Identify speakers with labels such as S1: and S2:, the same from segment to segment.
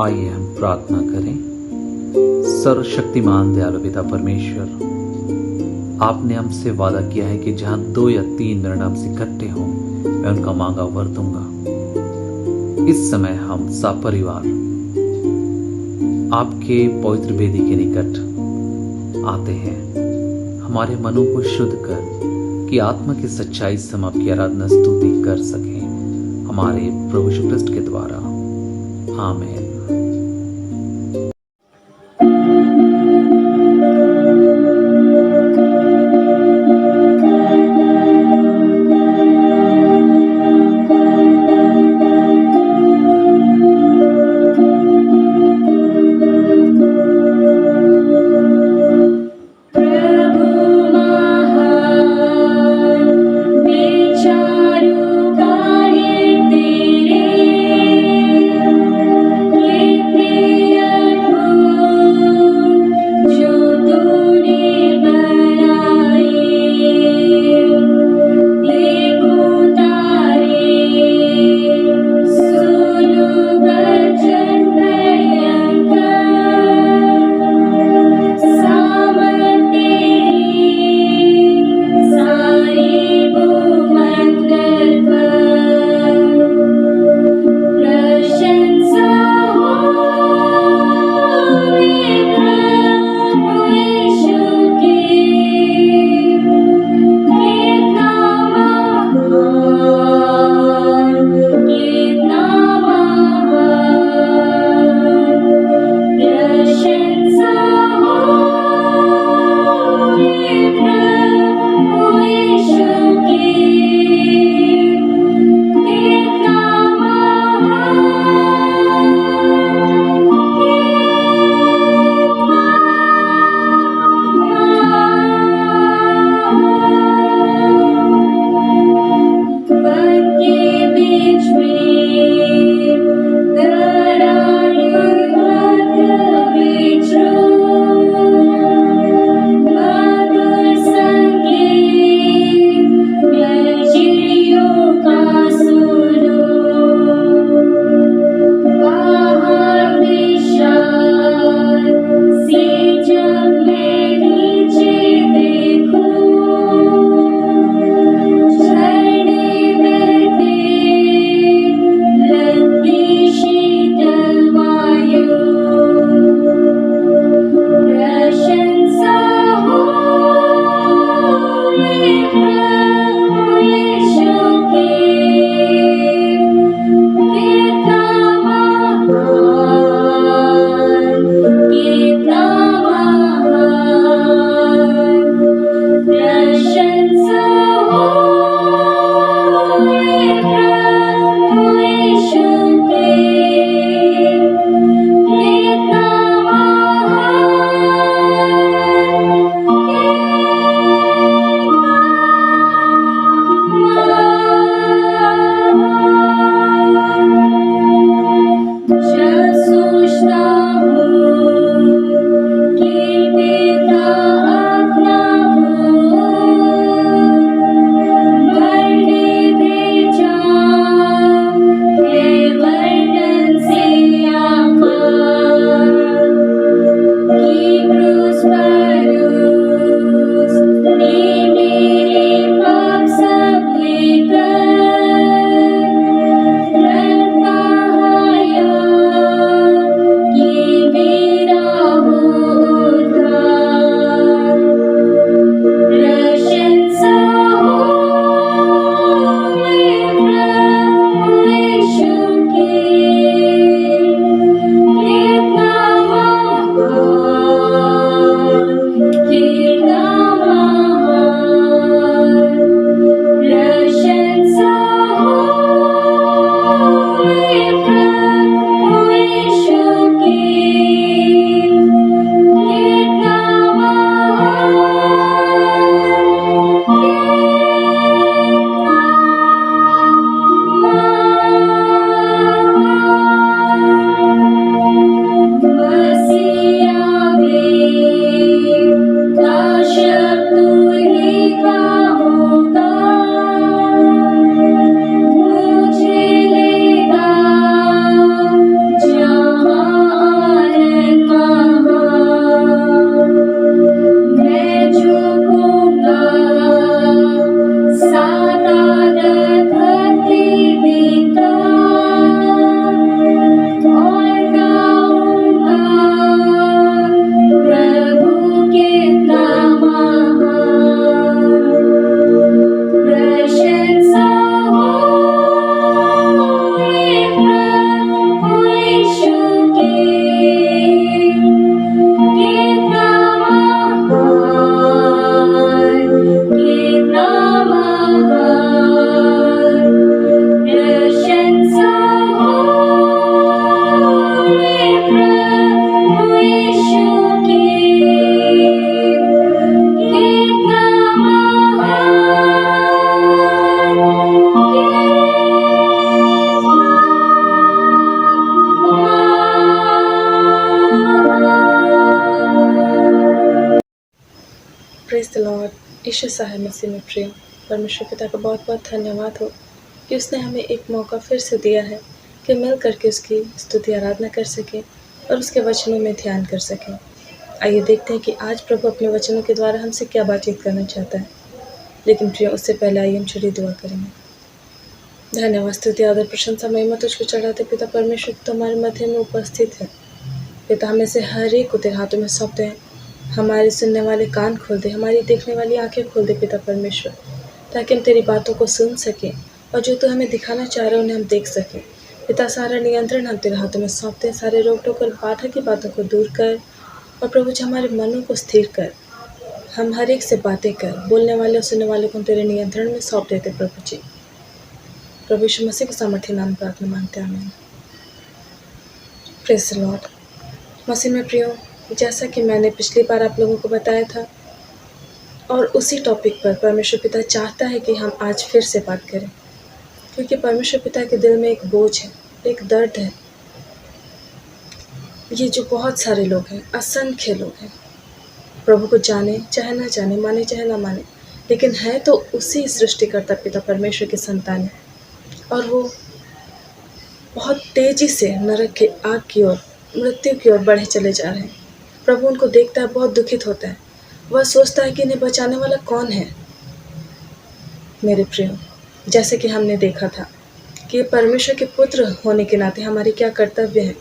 S1: आइए हम प्रार्थना करें। सर्वशक्तिमान दयालु पिता परमेश्वर, आपने हमसे वादा किया है कि जहां 2 या 3 नर हमसे इकट्ठे हों, मैं उनका मांगा वर दूंगा। इस समय हम सपरिवार आपके पवित्र वेदी के निकट आते हैं, हमारे मनों को शुद्ध कर कि आत्मा की सच्चाई से हम आपकी आराधना स्तुति कर सकें, हमारे प्रभु यीशु ख्रिस्त के द्वारा। आमीन।
S2: Praise the Lord. यीशु साहब मसीह में प्रिय परमेश्वर पिता का बहुत बहुत धन्यवाद हो कि उसने हमें एक मौका फिर से दिया है कि मिल करके उसकी स्तुति आराधना कर सकें और उसके वचनों में ध्यान कर सकें। आइए देखते हैं कि आज प्रभु अपने वचनों के द्वारा हमसे क्या बातचीत करना चाहता है। लेकिन प्रिय उससे पहले आइए हम छोटी दुआ करेंगे। धन्यवाद, स्तुति, आदर, प्रशंसा, महिमा तुझको चढ़ाते पिता परमेश्वर, तुम्हारे मध्य में उपस्थित है। पिता हमें से हर एक को तेरे हाथों में सौंपते हैं। हमारे सुनने वाले कान खोल दे, हमारी देखने वाली आंखें खोल दे पिता परमेश्वर, ताकि हम तेरी बातों को सुन सकें और जो तू हमें दिखाना चाह रहे हो उन्हें हम देख सकें। पिता सारा नियंत्रण हम तेरे हाथों में सौंपते हैं। सारे रोक टोक और बाधा की बातों को दूर कर और प्रभु जी हमारे मनों को स्थिर कर। हम हर एक से बातें कर, बोलने वाले और सुनने वाले को हम तेरे नियंत्रण में सौंप देते प्रभु जी। प्रभु यीशु मसीह के सामर्थ्य नाम में प्रार्थना मांगते हैं, आमीन। Praise the Lord. मसीह में प्रियो, जैसा कि मैंने पिछली बार आप लोगों को बताया था और उसी टॉपिक पर परमेश्वर पिता चाहता है कि हम आज फिर से बात करें, क्योंकि परमेश्वर पिता के दिल में एक बोझ है, एक दर्द है। ये जो बहुत सारे लोग हैं, असंख्य लोग हैं, प्रभु को जाने चाहे ना जाने, माने चाहे ना माने, लेकिन है तो उसी सृष्टिकर्ता पिता परमेश्वर की संतान है और वो बहुत तेजी से नरक के आग की ओर, मृत्यु की ओर बढ़े चले जा रहे हैं। प्रभु उनको देखता है, बहुत दुखित होता है। वह सोचता है कि इन्हें बचाने वाला कौन है। मेरे प्रियो, जैसे कि हमने देखा था कि परमेश्वर के पुत्र होने के नाते हमारे क्या कर्तव्य हैं।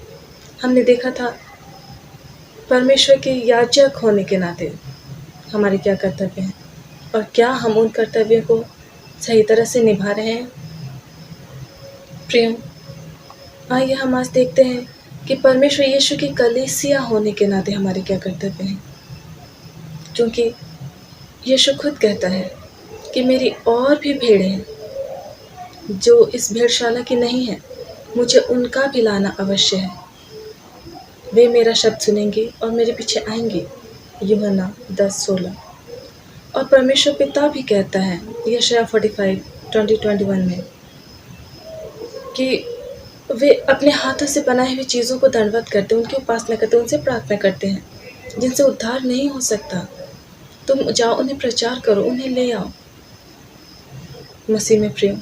S2: हमने देखा था परमेश्वर के याजक होने के नाते हमारे क्या कर्तव्य हैं और क्या हम उन कर्तव्यों को सही तरह से निभा रहे हैं। प्रियो, आइए हम आज देखते हैं कि परमेश्वर यीशु की कलीसिया होने के नाते हमारे क्या कर्तव्य हैं, क्योंकि यीशु खुद कहता है कि मेरी और भी भेड़ें हैं जो इस भेड़शाला की नहीं है, मुझे उनका भी लाना अवश्य है। वे मेरा शब्द सुनेंगे और मेरे पीछे आएंगे। यूहन्ना 10:16। और परमेश्वर पिता भी कहता है यशायाह 45:20-21 में कि वे अपने हाथों से बनाई हुई चीज़ों को दंडवत करते, उनकी उपासना करते, उनसे प्रार्थना करते हैं जिनसे उद्धार नहीं हो सकता। तुम जाओ, उन्हें प्रचार करो, उन्हें ले आओ। मसीह में प्रियो,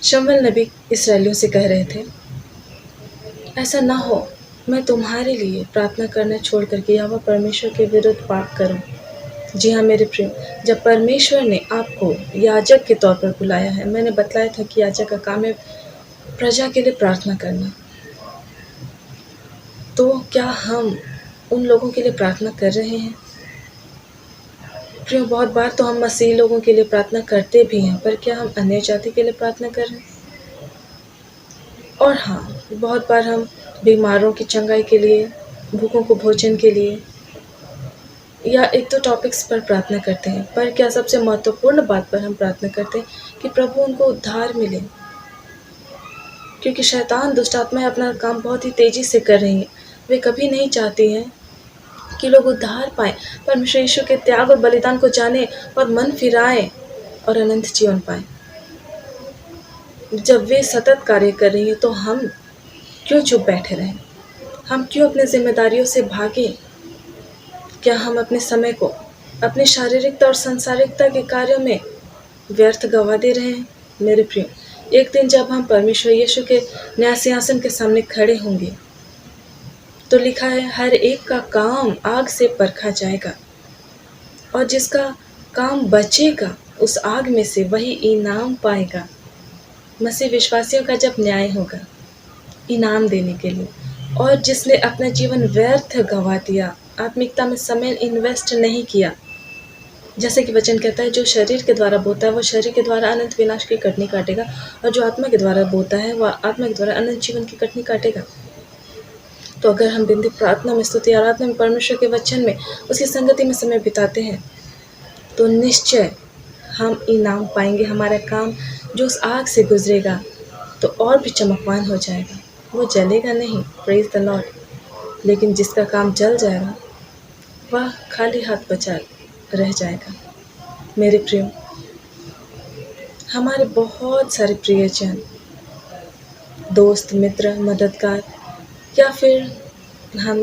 S2: शमूएल नबी इस्राएलियों से कह रहे थे, ऐसा ना हो मैं तुम्हारे लिए प्रार्थना करना छोड़ करके यहोवा परमेश्वर के विरुद्ध पाप करूं। जी हाँ मेरे प्रियो, जब परमेश्वर ने आपको याजक के तौर पर बुलाया है, मैंने बतलाया था कि याजक का काम है प्रजा के लिए प्रार्थना करना, तो क्या हम उन लोगों के लिए प्रार्थना कर रहे हैं? प्रियो, बहुत बार तो हम मसीही लोगों के लिए प्रार्थना करते भी हैं, पर क्या हम अन्य जाति के लिए प्रार्थना कर रहे हैं? और हाँ, बहुत बार हम बीमारों की चंगाई के लिए, भूखों को भोजन के लिए या एक दो टॉपिक्स पर प्रार्थना करते हैं, पर क्या सबसे महत्वपूर्ण बात पर हम प्रार्थना करते हैं कि प्रभु उनको उद्धार मिले, क्योंकि शैतान, दुष्ट आत्माएं अपना काम बहुत ही तेजी से कर रही हैं। वे कभी नहीं चाहती हैं कि लोग उद्धार पाएं, परमेश्वर यीशु के त्याग और बलिदान को जाने और मन फिराएं और अनंत जीवन पाएं। जब वे सतत कार्य कर रही हैं तो हम क्यों चुप बैठे रहें? हम क्यों अपनी जिम्मेदारियों से भागें? क्या हम अपने समय को अपनी शारीरिकता और सांसारिकता के कार्यों में व्यर्थ गंवा दे रहे हैं? मेरे प्रियो, एक दिन जब हम परमेश्वर यीशु के न्याय सिंहासन के सामने खड़े होंगे तो लिखा है, हर एक का काम आग से परखा जाएगा और जिसका काम बचेगा उस आग में से वही इनाम पाएगा। मसीह विश्वासियों का जब न्याय होगा इनाम देने के लिए, और जिसने अपना जीवन व्यर्थ गंवा दिया, आत्मिकता में समय इन्वेस्ट नहीं किया, जैसे कि वचन कहता है, जो शरीर के द्वारा बोता है वो शरीर के द्वारा अनंत विनाश की कटनी काटेगा, और जो आत्मा के द्वारा बोता है वह आत्मा के द्वारा अनंत जीवन की कटनी काटेगा। तो अगर हम दिन दिन प्रार्थना में, स्तुति आराधना में, परमेश्वर के वचन में, उसकी संगति में समय बिताते हैं तो निश्चय हम इनाम पाएंगे। हमारा काम जो उस आग से गुजरेगा तो और भी चमकवान हो जाएगा, वो जलेगा नहीं, प्रेज द लॉर्ड। लेकिन जिसका काम जल जाएगा वह खाली हाथ बचा रह जाएगा। मेरे प्रियो, हमारे बहुत सारे प्रियजन, दोस्त, मित्र, मददगार, या फिर हम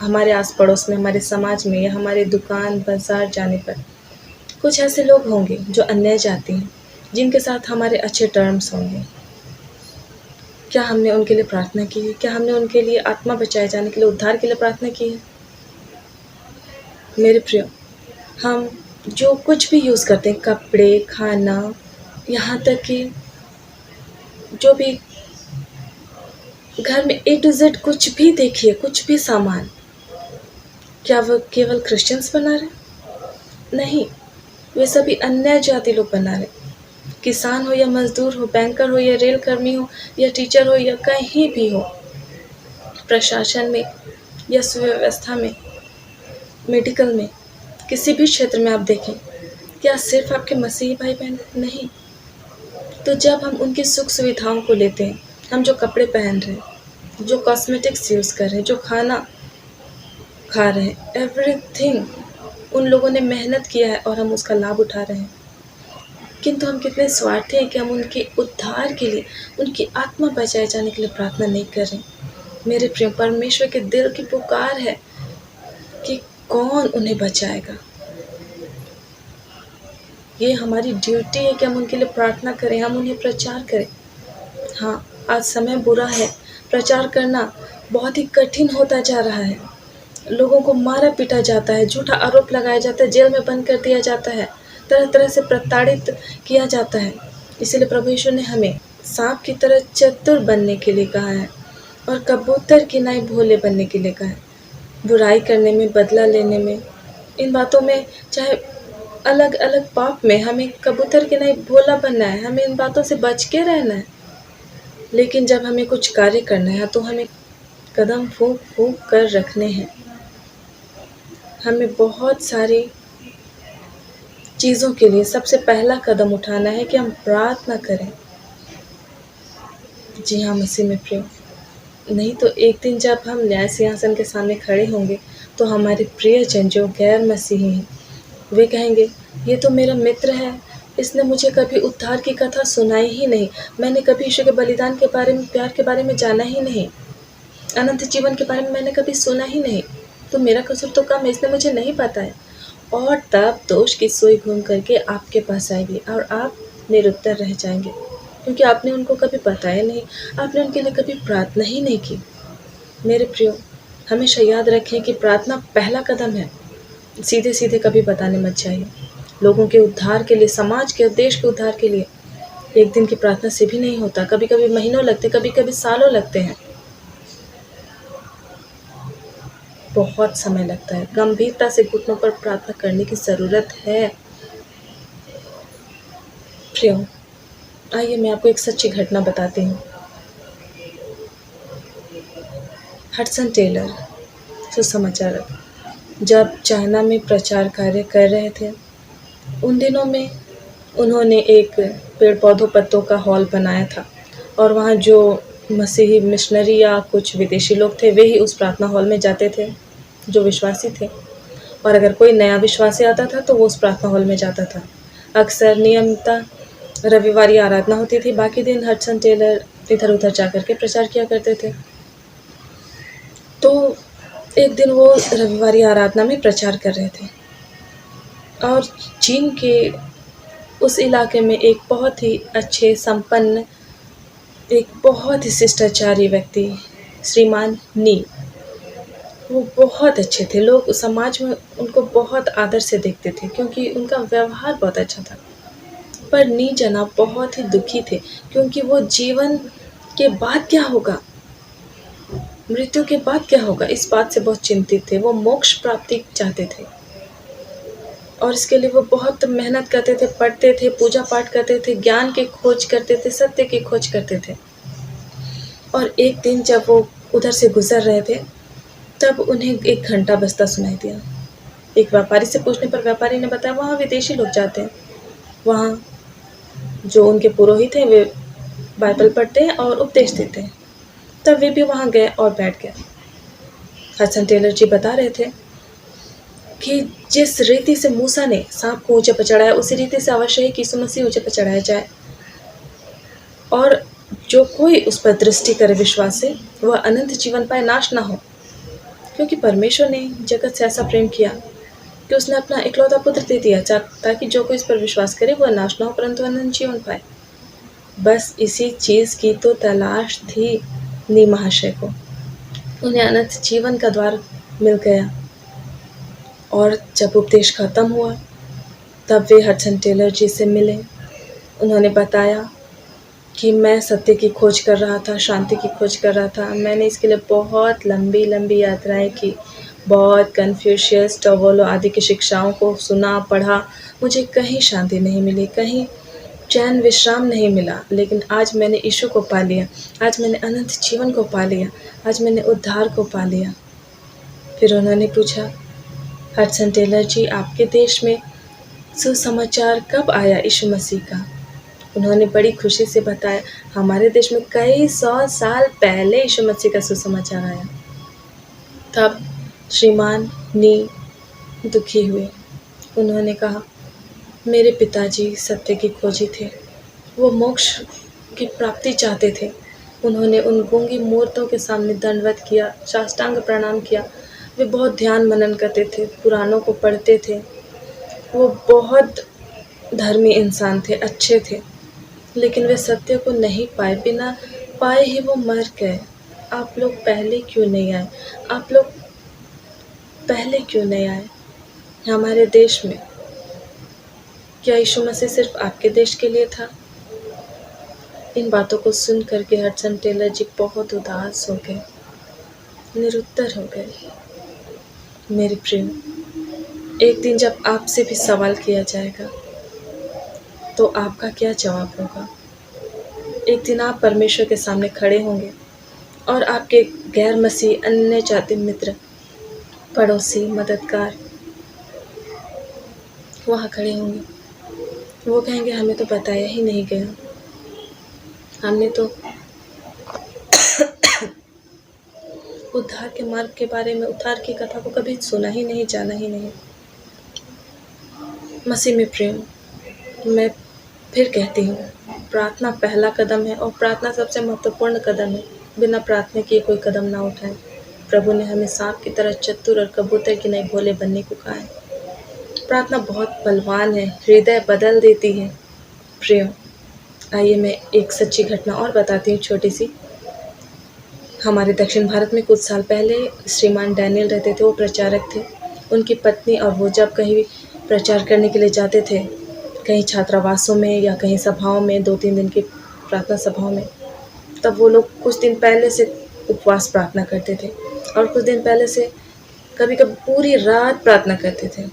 S2: हमारे आस पड़ोस में, हमारे समाज में या हमारे दुकान बाज़ार जाने पर कुछ ऐसे लोग होंगे जो अन्य जाति हैं, जिनके साथ हमारे अच्छे टर्म्स होंगे। क्या हमने उनके लिए प्रार्थना की है? क्या हमने उनके लिए आत्मा बचाए जाने के लिए, उद्धार के लिए प्रार्थना की है? मेरे प्रियो, हम जो कुछ भी यूज़ करते हैं, कपड़े, खाना, यहाँ तक कि जो भी घर में A to Z कुछ भी देखिए, कुछ भी सामान, क्या वो केवल क्रिश्चियंस बना रहे? नहीं, वे सभी अन्य जाति लोग बना रहे। किसान हो या मज़दूर हो, बैंकर हो या रेल कर्मी हो या टीचर हो या कहीं भी हो, प्रशासन में या सुव्यवस्था में, मेडिकल में, किसी भी क्षेत्र में आप देखें, क्या सिर्फ़ आपके मसीही भाई-बहन? नहीं। तो जब हम उनकी सुख सुविधाओं को लेते हैं, हम जो कपड़े पहन रहे हैं, जो कॉस्मेटिक्स यूज़ कर रहे हैं, जो खाना खा रहे हैं, एवरीथिंग उन लोगों ने मेहनत किया है और हम उसका लाभ उठा रहे हैं। किंतु हम कितने स्वार्थी हैं कि हम उनके उद्धार के लिए, उनकी आत्मा बचाए जाने के लिए प्रार्थना नहीं कर रहे। मेरे प्रिय, परमेश्वर के दिल की पुकार है कि कौन उन्हें बचाएगा। ये हमारी ड्यूटी है कि हम उनके लिए प्रार्थना करें, हम उन्हें प्रचार करें। हाँ, आज समय बुरा है, प्रचार करना बहुत ही कठिन होता जा रहा है। लोगों को मारा पीटा जाता है, झूठा आरोप लगाया जाता है, जेल में बंद कर दिया जाता है, तरह तरह से प्रताड़ित किया जाता है। इसीलिए प्रभु यीशु ने हमें सांप की तरह चतुर बनने के लिए कहा है और कबूतर की नाई भोले बनने के लिए कहा है। बुराई करने में, बदला लेने में, इन बातों में, चाहे अलग अलग पाप में, हमें कबूतर की नाई भोला बनना है, हमें इन बातों से बच के रहना है। लेकिन जब हमें कुछ कार्य करना है तो हमें कदम फूंक फूंक कर रखने हैं। हमें बहुत सारी चीज़ों के लिए सबसे पहला कदम उठाना है कि हम प्रार्थना करें। जी हाँ, मसीह में प्रिय, नहीं तो एक दिन जब हम न्याय सिंहासन के सामने खड़े होंगे तो हमारे प्रियजन जो गैर मसीही हैं, वे कहेंगे, ये तो मेरा मित्र है, इसने मुझे कभी उद्धार की कथा सुनाई ही नहीं, मैंने कभी यीशु के बलिदान के बारे में, प्यार के बारे में जाना ही नहीं, अनंत जीवन के बारे में मैंने कभी सुना ही नहीं, तो मेरा कसूर तो कम है, इसने मुझे नहीं पता है। और तब दोष की सुई घूम करके आपके पास आएगी और आप निरुत्तर रह जाएंगे, क्योंकि आपने उनको कभी बताया नहीं, आपने उनके लिए कभी प्रार्थना ही नहीं की। मेरे प्रियो, हमेशा याद रखें कि प्रार्थना पहला कदम है। सीधे सीधे कभी बताने मत जाइए। लोगों के उद्धार के लिए, समाज के और देश के उद्धार के लिए एक दिन की प्रार्थना से भी नहीं होता, कभी कभी महीनों लगते, कभी कभी सालों लगते हैं, बहुत समय लगता है। गंभीरता से घुटनों पर प्रार्थना करने की ज़रूरत है। प्रियो, आइए मैं आपको एक सच्ची घटना बताती हूँ। हडसन टेलर, सुसमाचारक, जब चाइना में प्रचार कार्य कर रहे थे, उन दिनों में उन्होंने एक पेड़ पौधों पत्तों का हॉल बनाया था और वहाँ जो मसीही मिशनरी या कुछ विदेशी लोग थे, वे ही उस प्रार्थना हॉल में जाते थे, जो विश्वासी थे। और अगर कोई नया विश्वासी आता था तो वो उस प्रार्थना हॉल में जाता था। अक्सर नियमितता रविवारी आराधना होती थी, बाकी दिन हडसन टेलर इधर उधर जा कर के प्रचार किया करते थे। तो एक दिन वो रविवारी आराधना में प्रचार कर रहे थे और चीन के उस इलाके में एक बहुत ही अच्छे, संपन्न, एक बहुत ही शिष्टाचारी व्यक्ति, श्रीमान नी, वो बहुत अच्छे थे। लोग समाज में उनको बहुत आदर से देखते थे क्योंकि उनका व्यवहार बहुत अच्छा था। पर नी जनाब बहुत ही दुखी थे क्योंकि वो जीवन के बाद क्या होगा, मृत्यु के बाद क्या होगा, इस बात से बहुत चिंतित थे। वो मोक्ष प्राप्ति चाहते थे और इसके लिए वो बहुत मेहनत करते थे, पढ़ते थे, पूजा पाठ करते थे, ज्ञान की खोज करते थे, सत्य की खोज करते थे। और एक दिन जब वो उधर से गुजर रहे थे तब उन्हें एक घंटा बजता सुनाई दिया। एक व्यापारी से पूछने पर व्यापारी ने बताया, वहाँ विदेशी लोग जाते हैं, वहाँ जो उनके पुरोहित हैं वे बाइबल पढ़ते हैं और उपदेश देते हैं। तब वे भी वहाँ गए और बैठ गए। हडसन टेलर जी बता रहे थे कि जिस रीति से मूसा ने सांप को ऊंचे पर चढ़ाया, उसी रीति से अवश्य है कि यीशु मसीह ऊंचे पर चढ़ाया जाए और जो कोई उस पर दृष्टि करे विश्वास से, वह अनंत जीवन पाए, नाश ना हो। क्योंकि परमेश्वर ने जगत से ऐसा प्रेम किया कि उसने अपना इकलौता पुत्र दे दिया ताकि जो कोई इस पर विश्वास करे वह नाश न हो परंतु अनंत जीवन पाए। बस इसी चीज़ की तो तलाश थी नी महाशय को। उन्हें अनंत जीवन का द्वार मिल गया और जब उपदेश खत्म हुआ तब वे हडसन टेलर जी से मिले। उन्होंने बताया कि मैं सत्य की खोज कर रहा था, शांति की खोज कर रहा था। मैंने इसके लिए बहुत लंबी लंबी यात्राएं की, बहुत कन्फ्यूशियस, टोवोलो आदि की शिक्षाओं को सुना, पढ़ा। मुझे कहीं शांति नहीं मिली, कहीं चैन विश्राम नहीं मिला। लेकिन आज मैंने यीशु को पा लिया, आज मैंने अनंत जीवन को पा लिया, आज मैंने उद्धार को पा लिया। फिर उन्होंने पूछा, हडसन टेलर जी, आपके देश में सुसमाचार कब आया यीशु मसीह का? उन्होंने बड़ी खुशी से बताया, हमारे देश में कई 100 साल पहले यीशु मसीह का सुसमाचार आया। तब श्रीमान नी दुखी हुए। उन्होंने कहा, मेरे पिताजी सत्य की खोजी थे, वो मोक्ष की प्राप्ति चाहते थे। उन्होंने उन गूंगी मूर्तों के सामने दंडवत किया, साष्टांग प्रणाम किया। वे बहुत ध्यान मनन करते थे, पुराणों को पढ़ते थे। वो बहुत धर्मी इंसान थे, अच्छे थे, लेकिन वे सत्य को नहीं पाए। बिना पाए ही वो मर गए। आप लोग पहले क्यों नहीं आए? आप लोग पहले क्यों नहीं आए हमारे देश में? क्या यीशु मसीह सिर्फ आपके देश के लिए था? इन बातों को सुन करके हडसन टेलर जी बहुत उदास हो गए, निरुत्तर हो गए। मेरे प्रिय, एक दिन जब आपसे भी सवाल किया जाएगा तो आपका क्या जवाब होगा? एक दिन आप परमेश्वर के सामने खड़े होंगे और आपके गैर मसीह, अन्य जाति मित्र, पड़ोसी, मददगार वहाँ खड़े होंगे। वो कहेंगे, हमें तो बताया ही नहीं गया, हमने तो उद्धार के मार्ग के बारे में, उद्धार की कथा को कभी सुना ही नहीं, जाना ही नहीं। मसीह में प्रेम, मैं फिर कहती हूँ, प्रार्थना पहला कदम है और प्रार्थना सबसे महत्वपूर्ण कदम है। बिना प्रार्थना किए कोई कदम ना उठाएं। प्रभु ने हमें सांप की तरह चतुर और कबूतर की नहीं भोले बनने को कहा है। प्रार्थना बहुत बलवान है, हृदय बदल देती है। प्रियो, आइए मैं एक सच्ची घटना और बताती हूँ, छोटी सी। हमारे दक्षिण भारत में कुछ साल पहले श्रीमान डैनियल रहते थे। वो प्रचारक थे। उनकी पत्नी और वो जब कहीं प्रचार करने के लिए जाते थे, कहीं छात्रावासों में या कहीं सभाओं में, 2-3 दिन की प्रार्थना सभाओं में, तब वो लोग कुछ दिन पहले से उपवास प्रार्थना करते थे और कुछ दिन पहले से कभी कभी पूरी रात प्रार्थना करते थे।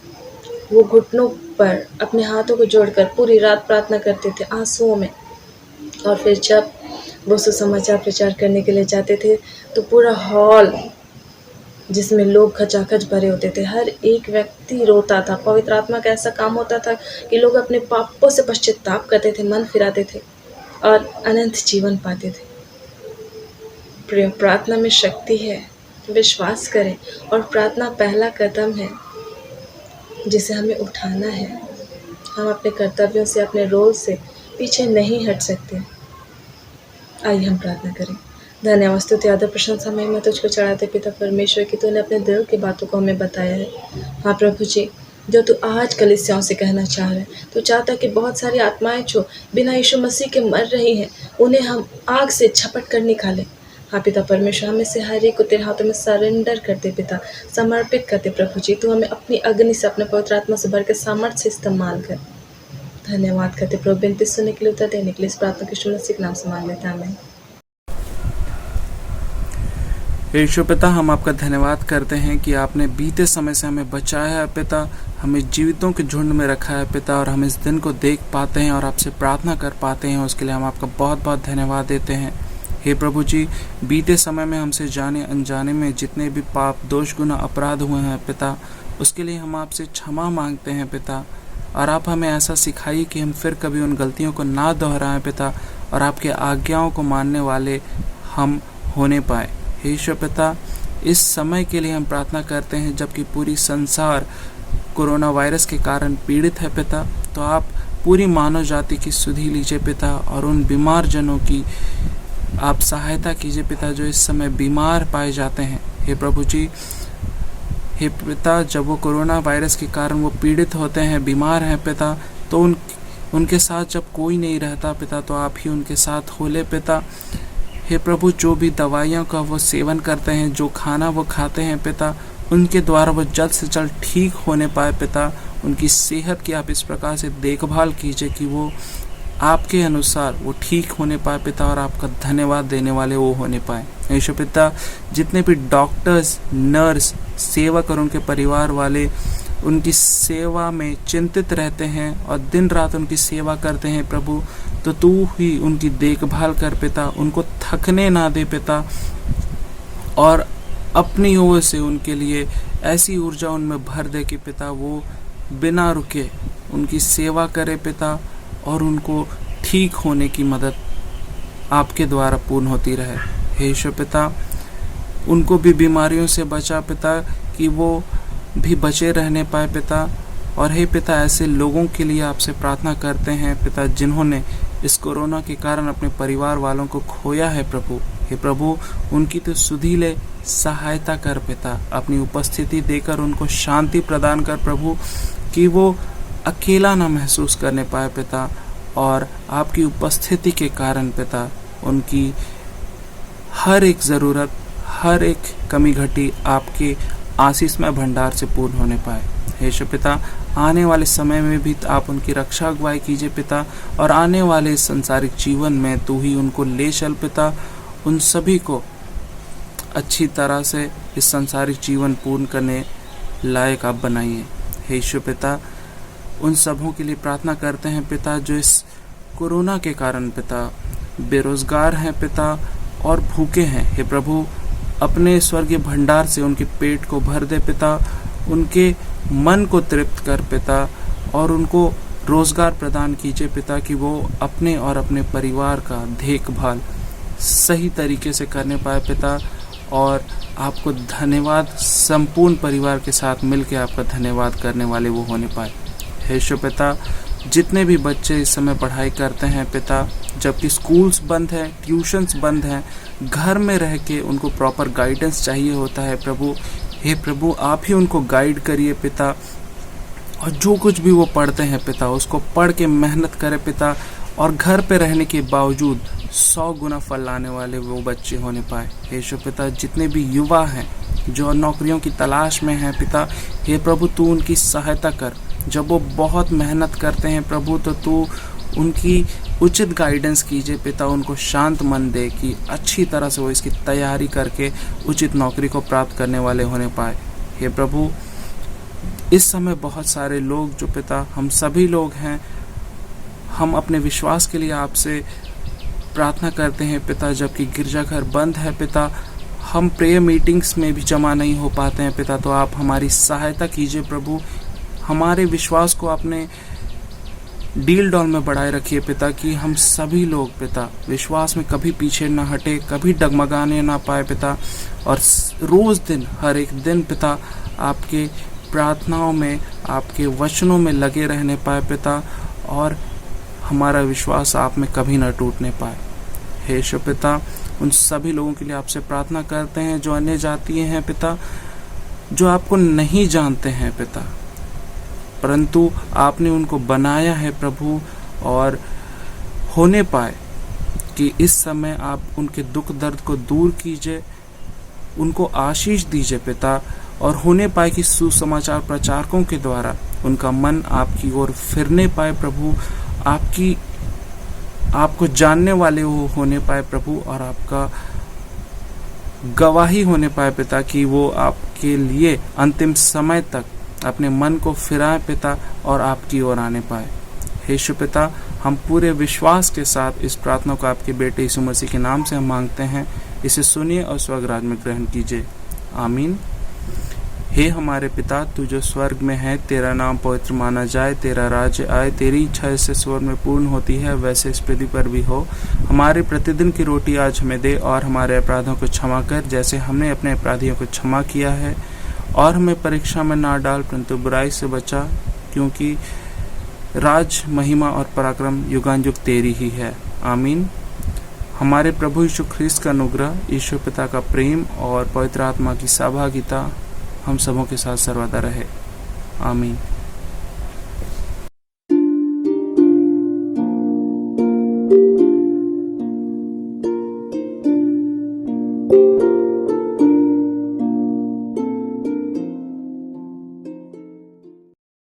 S2: वो घुटनों पर अपने हाथों को जोड़कर पूरी रात प्रार्थना करते थे, आंसुओं में। और फिर जब वो सुसमाचार प्रचार करने के लिए जाते थे तो पूरा हॉल जिसमें लोग खचाखच भरे होते थे, हर एक व्यक्ति रोता था। पवित्र आत्मा का ऐसा काम होता था कि लोग अपने पापों से पश्चाताप करते थे, मन फिराते थे और अनंत जीवन पाते थे। प्रिय, प्रार्थना में शक्ति है, विश्वास करें। और प्रार्थना पहला कदम है जिसे हमें उठाना है। हम अपने कर्तव्यों से, अपने रोल से पीछे नहीं हट सकते। आइए हम प्रार्थना करें। धन्यवाद, स्तुति, आदर, प्रशंसा, महिमा तुझको चढ़ाते पिता परमेश्वर की, तूने अपने दिल की बातों को हमें बताया है। हाँ प्रभु जी, जो तू आज कलीसियाओं से कहना चाह रहा है, तू चाहता कि बहुत सारी आत्माएं जो बिना यीशु मसीह के मर रही हैं, उन्हें हम आग से झपट कर निकालें। हाँ पिता परमेश्वर, हमें से हर एक को तेरे हाथों में सरेंडर करते पिता, समर्पित करते प्रभु जी। तू हमें अपनी अग्नि से, अपने पवित्र आत्मा से भर के सामर्थ्य से इस्तेमाल कर। धन्यवाद करते प्रभु, बिनती सुनने के लिए, उत्तर देने के लिए इस प्रार्थना के यीशु मसीह के नाम से मांग लेते हैं, आमीन।
S3: यीशु पिता, हम आपका धन्यवाद करते हैं कि आपने बीते समय से हमें बचाया है पिता, हमें जीवितों के झुंड में रखा है पिता, और हम इस दिन को देख पाते हैं और आपसे प्रार्थना कर पाते हैं। उसके लिए हम आपका बहुत बहुत धन्यवाद देते हैं। हे प्रभु जी, बीते समय में हमसे जाने अनजाने में जितने भी पाप, दोष, गुनाह, अपराध हुए हैं पिता, उसके लिए हम आपसे क्षमा मांगते हैं पिता। और आप हमें ऐसा सिखाइए कि हम फिर कभी उन गलतियों को ना दोहराएं पिता, और आपके आज्ञाओं को मानने वाले हम होने पाए। हे ईश्वर पिता, इस समय के लिए हम प्रार्थना करते हैं जबकि पूरी संसार कोरोना वायरस के कारण पीड़ित है पिता, तो आप पूरी मानव जाति की सुधि लीजिए पिता, और उन बीमार जनों की आप सहायता कीजिए पिता जो इस समय बीमार पाए जाते हैं। हे प्रभु जी, हे पिता, जब वो कोरोना वायरस के कारण वो पीड़ित होते हैं, बीमार हैं पिता, तो उनके साथ जब कोई नहीं रहता पिता, तो आप ही उनके साथ हो ले पिता। हे प्रभु, जो भी दवाइयों का वो सेवन करते हैं, जो खाना वो खाते हैं पिता, उनके द्वारा वो जल्द से जल्द ठीक होने पाए पिता। उनकी सेहत की आप इस प्रकार से देखभाल कीजिए कि वो आपके अनुसार वो ठीक होने पाए पिता, और आपका धन्यवाद देने वाले वो होने पाए। यीशु पिता, जितने भी डॉक्टर्स, नर्स, सेवक और उनके परिवार वाले उनकी सेवा में चिंतित रहते हैं और दिन रात उनकी सेवा करते हैं प्रभु, तो तू ही उनकी देखभाल कर पिता, उनको थकने ना दे पिता, और अपनी ओर से उनके लिए ऐसी ऊर्जा उनमें भर दे कि पिता वो बिना रुके उनकी सेवा करे पिता, और उनको ठीक होने की मदद आपके द्वारा पूर्ण होती रहे। हे ईश्वर पिता, उनको भी बीमारियों से बचा पिता, कि वो भी बचे रहने पाए पिता। और हे पिता, ऐसे लोगों के लिए आपसे प्रार्थना करते हैं पिता, जिन्होंने इस कोरोना के कारण अपने परिवार वालों को खोया है प्रभु। हे प्रभु, उनकी तो सुधीले सहायता कर पिता, अपनी उपस्थिति देकर उनको शांति प्रदान कर प्रभु, कि वो अकेला ना महसूस करने पाए पिता, और आपकी उपस्थिति के कारण पिता उनकी हर एक ज़रूरत, हर एक कमी घटी आपके आशीषमय भंडार से पूर्ण होने पाए। हे ईश्वर पिता, आने वाले समय में भी आप उनकी रक्षा अगुवाई कीजिए पिता, और आने वाले इस संसारिक जीवन में तू ही उनको ले चल पिता। उन सभी को अच्छी तरह से इस संसारिक जीवन पूर्ण करने लायक आप बनाइए। हे ईश्वर पिता, उन सबों के लिए प्रार्थना करते हैं पिता, जो इस कोरोना के कारण पिता बेरोजगार हैं पिता और भूखे हैं। हे प्रभु, अपने स्वर्गीय भंडार से उनके पेट को भर दे पिता, उनके मन को तृप्त कर पिता, और उनको रोजगार प्रदान कीजिए पिता, कि वो अपने और अपने परिवार का देखभाल सही तरीके से करने पाए पिता, और आपको धन्यवाद संपूर्ण परिवार के साथ मिलकर आपका धन्यवाद करने वाले वो होने पाए। हे ईश्वर पिता, जितने भी बच्चे इस समय पढ़ाई करते हैं पिता, जबकि स्कूल्स बंद हैं, ट्यूशन्स बंद हैं, घर में रह के उनको प्रॉपर गाइडेंस चाहिए होता है प्रभु। हे प्रभु, आप ही उनको गाइड करिए पिता, और जो कुछ भी वो पढ़ते हैं पिता, उसको पढ़ के मेहनत करे पिता, और घर पे रहने के बावजूद 100 गुना फल लाने वाले वो बच्चे होने पाए। हे ईश्वर पिता, जितने भी युवा हैं जो नौकरियों की तलाश में हैं पिता, हे प्रभु, तू उनकी सहायता कर। जब वो बहुत मेहनत करते हैं प्रभु, तो तू उनकी उचित गाइडेंस कीजिए पिता, उनको शांत मन दे कि अच्छी तरह से वो इसकी तैयारी करके उचित नौकरी को प्राप्त करने वाले होने पाए। हे प्रभु, इस समय बहुत सारे लोग जो पिता, हम सभी लोग हैं, हम अपने विश्वास के लिए आपसे प्रार्थना करते हैं पिता, जबकि गिरजाघर बंद है पिता, हम प्रेयर मीटिंग्स में भी जमा नहीं हो पाते हैं पिता, तो आप हमारी सहायता कीजिए प्रभु। हमारे विश्वास को अपने डील डॉल में बढ़ाए रखिए पिता, कि हम सभी लोग पिता विश्वास में कभी पीछे ना हटे, कभी डगमगाने ना पाए पिता, और रोज़ दिन, हर एक दिन पिता आपके प्रार्थनाओं में, आपके वचनों में लगे रहने पाए पिता, और हमारा विश्वास आप में कभी ना टूटने पाए। हे ईश्वर पिता, उन सभी लोगों के लिए आपसे प्रार्थना करते हैं जो अन्य जातीय हैं पिता, जो आपको नहीं जानते हैं पिता, परंतु आपने उनको बनाया है प्रभु, और होने पाए कि इस समय आप उनके दुख दर्द को दूर कीजिए, उनको आशीष दीजिए पिता, और होने पाए कि सुसमाचार प्रचारकों के द्वारा उनका मन आपकी ओर फिरने पाए प्रभु, आपको जानने वाले वो होने पाए प्रभु, और आपका गवाही होने पाए पिता, कि वो आपके लिए अंतिम समय तक अपने मन को फिराए पिता, और आपकी ओर आने पाए। हे यीशु पिता, हम पूरे विश्वास के साथ इस प्रार्थना को आपके बेटे यीशु मसीह के नाम से हम मांगते हैं। इसे सुनिए और स्वर्ग राज्य में ग्रहण कीजिए। आमीन। हे हमारे पिता, तू जो स्वर्ग में है, तेरा नाम पवित्र माना जाए, तेरा राज्य आए, तेरी इच्छा जैसे स्वर्ग में पूर्ण होती है वैसे इस पृथ्वी पर भी हो। हमारे प्रतिदिन की रोटी आज हमें दे, और हमारे अपराधों को क्षमा कर जैसे हमने अपने अपराधियों को क्षमा किया है, और हमें परीक्षा में ना डाल परंतु बुराई से बचा, क्योंकि राज, महिमा और पराक्रम युगानुयुग तेरी ही है। आमीन। हमारे प्रभु यीशु ख्रीस्त का अनुग्रह, ईश्वर पिता का प्रेम और पवित्र आत्मा की सहभागिता हम सबों के साथ सर्वदा रहे। आमीन।